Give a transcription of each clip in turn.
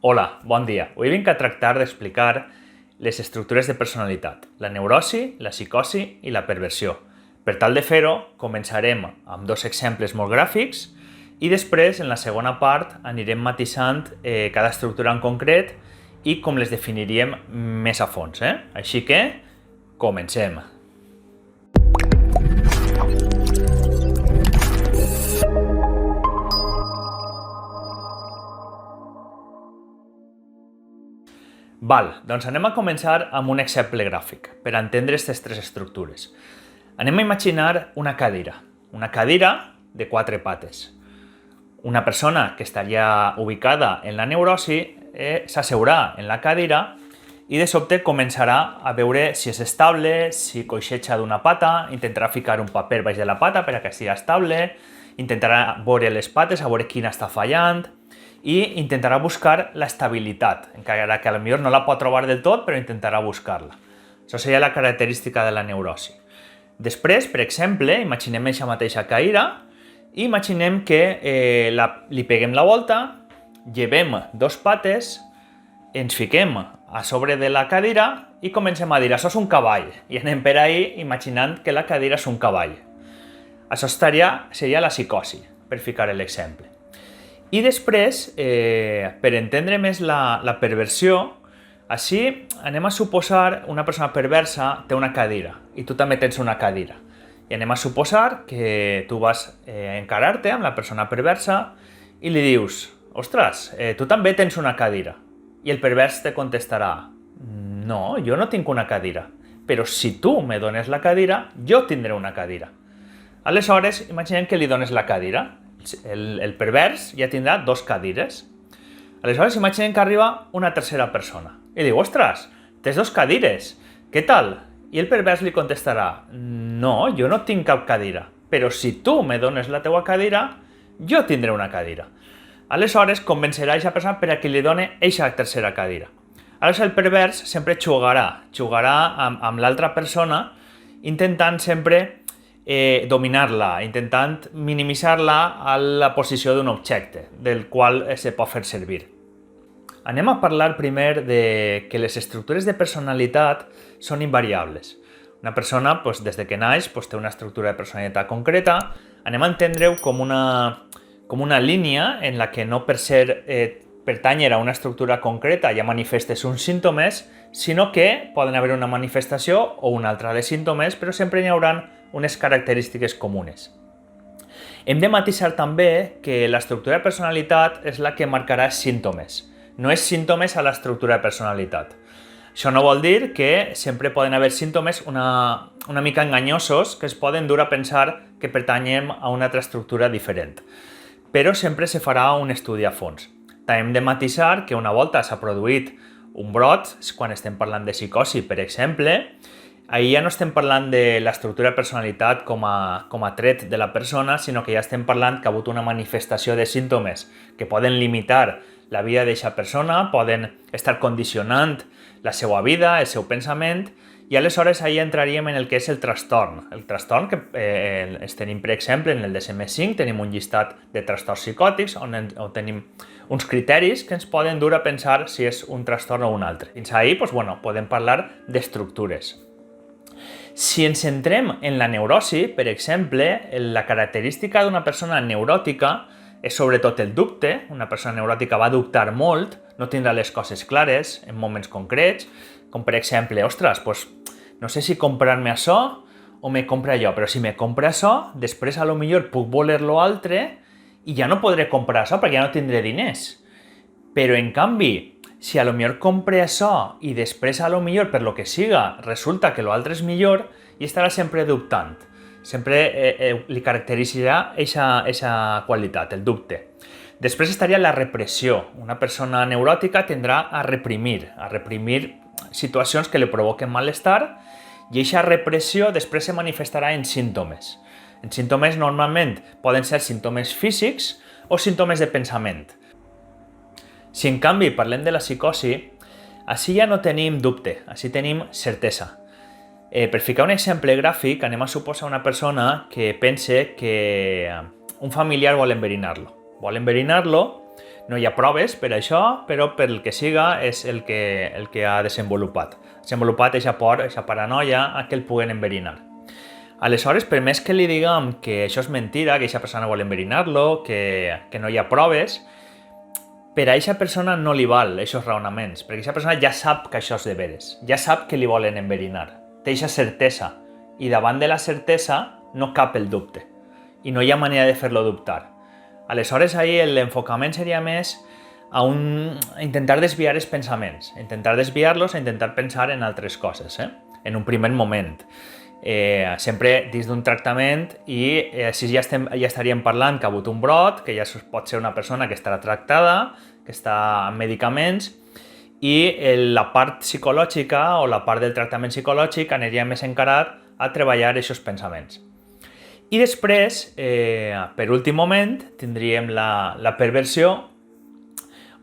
Hola, bon dia. Avui vinc a tractar d'explicar les estructures de personalitat, la neurosi, la psicosi i la perversió. Per tal de fer-ho, començarem amb dos exemples molt gràfics i després, en la segona part, anirem matisant cada estructura en concret i com les definiríem més a fons. Així que, comencem. Doncs anem a començar amb un exemple gràfic, per entendre aquestes tres estructures. Anem a imaginar una cadira de quatre pates. Una persona que estaria ubicada en la neurosi s'asseurà en la cadira i de sobte començarà a veure si és estable, si coixeja d'una pata, intentarà ficar un paper baix de la pata per a que sigui estable, intentarà veure les pates, a veure quina està fallant, i intentarà buscar l'estabilitat, encara que potser no la pot trobar del tot, però intentarà buscar-la. Això seria la característica de la neurosi. Després, per exemple, imaginem aquesta mateixa cadira i imaginem que li peguem la volta, llevem dos pates, ens fiquem a sobre de la cadira i comencem a dir això és un cavall i anem per ahí imaginant que la cadira és un cavall. Això seria la psicosi, per ficar l'exemple. I després, per entendre més la perversió, així anem a suposar una persona perversa té una cadira i tu també tens una cadira. I anem a suposar que tu vas encarar-te amb la persona perversa i li dius «Ostres, tu també tens una cadira». I el pervers te contestarà «No, jo no tinc una cadira, però si tu me dones la cadira, jo tindré una cadira». Aleshores, imaginem que li dones la cadira. El pervers ja tindrà dos cadires. Aleshores, imaginem que arriba una tercera persona i diu, ostres, tens dos cadires, què tal? I el pervers li contestarà, no, jo no tinc cap cadira, però si tu me dones la teua cadira, jo tindré una cadira. Aleshores, convencerà aquesta persona per a que li doni aquesta tercera cadira. Aleshores, el pervers sempre jugarà amb l'altra persona, intentant sempre dominar-la, intentant minimitzar-la a la posició d'un objecte, del qual se pot fer servir. Anem a parlar primer de que les estructures de personalitat són invariables. Una persona, des de que naix, té una estructura de personalitat concreta. Anem a entendre-ho com una línia en la que no per ser pertànyer a una estructura concreta ja manifestes uns símptomes, sinó que poden haver una manifestació o una altra de símptomes, però sempre hi haurà unes característiques comunes. Hem de matisar també que l'estructura de personalitat és la que marcarà símptomes, no és símptomes a l'estructura de personalitat. Això no vol dir que sempre poden haver símptomes una mica enganyosos que es poden dur a pensar que pertanyem a una altra estructura diferent, però sempre se farà un estudi a fons. També hem de matisar que una volta s'ha produït un brot, quan estem parlant de psicosi, per exemple, ahir ja no estem parlant de l'estructura de personalitat com a tret de la persona, sinó que ja estem parlant que ha hagut una manifestació de símptomes que poden limitar la vida d'aquesta persona, poden estar condicionant la seva vida, el seu pensament, i aleshores ahir entraríem en el que és el trastorn. El trastorn que tenim, per exemple, en el DSM-5, tenim un llistat de trastorns psicòtics on tenim uns criteris que ens poden dur a pensar si és un trastorn o un altre. Fins ahir podem parlar d'estructures. Si ens centrem en la neurosi, per exemple, la característica d'una persona neuròtica és sobretot el dubte. Una persona neuròtica va dubtar molt, no tindrà les coses clares en moments concrets, com per exemple, ostres, no sé si comprar-me això o me compra allò, però si me compra això, després a lo millor puc voler lo altre i ja no podré comprar això perquè ja no tindré diners. Però en canvi, si a lo millor compre això i després a lo millor per lo que siga resulta que lo altre és millor, i estarà sempre dubtant. Sempre li caracteritzarà aquesta qualitat, el dubte. Després estaria la repressió. Una persona neuròtica tendrà a reprimir situacions que li provoquen malestar i aquesta repressió després se manifestarà en símptomes. En símptomes normalment poden ser símptomes físics o símptomes de pensament. Si en canvi parlem de la psicosi, així ja no tenim dubte, així tenim certesa. Per ficar un exemple gràfic, anem a suposar una persona que pense que un familiar vol enverinar-lo. Vol enverinar-lo No hi ha proves per això, però per el que siga és el que ha desenvolupat. Ha desenvolupat aquesta por, aquesta paranoia a que el puguen enverinar. Aleshores, per més que li diguem que això és mentira, que aquesta persona vol enverinar-lo, que no hi ha proves, per a aquesta persona no li val aquests raonaments, perquè aquesta persona ja sap que això és de veres, ja sap que li volen enverinar, té aquesta certesa, i davant de la certesa no cap el dubte, i no hi ha manera de fer-lo dubtar. Aleshores, ahir l'enfocament seria més a intentar desviar els pensaments, intentar desviar-los, a intentar pensar en altres coses, en un primer moment. Sempre dins d'un tractament i així ja estaríem parlant que ha hagut un brot, que ja pot ser una persona que estarà tractada, que està amb medicaments, i la part psicològica o la part del tractament psicològic aniria més encarat a treballar aquests pensaments. I després, per últim moment, tindríem la perversió,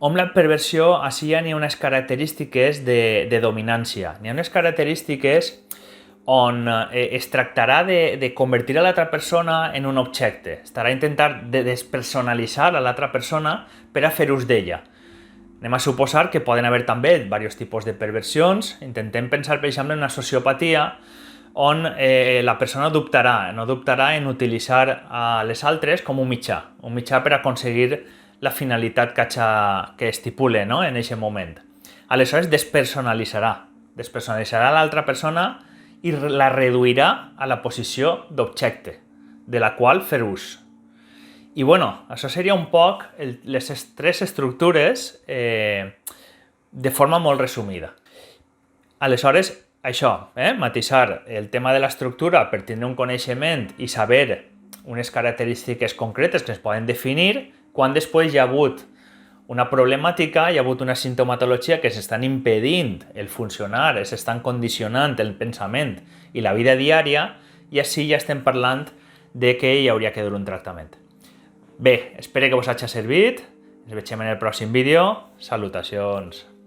on la perversió així ja n'hi ha unes característiques de dominància, n'hi ha unes característiques on es tractarà de convertir a l'altra persona en un objecte. Estarà intentant de despersonalitzar a l'altra persona per a fer ús d'ella. Anem a suposar que poden haver també diversos tipus de perversions. Intentem pensar, per exemple, en una sociopatia on la persona no dubtarà en utilitzar a les altres com un mitjà per aconseguir la finalitat que estipule, no?, en aquest moment. Aleshores despersonalitzarà l'altra persona i la reduirà a la posició d'objecte, de la qual fer ús. I bueno, això seria un poc les tres estructures de forma molt resumida. Aleshores, això, matisar el tema de l'estructura per tenir un coneixement i saber unes característiques concretes que es poden definir, quan després hi ha hagut una problemàtica, hi ha hagut una sintomatologia que s'estan impedint el funcionar, s'estan condicionant el pensament i la vida diària, i així ja estem parlant de que hi hauria que dur un tractament. Bé, espero que vos hagi servit, ens veiem en el pròxim vídeo, salutacions!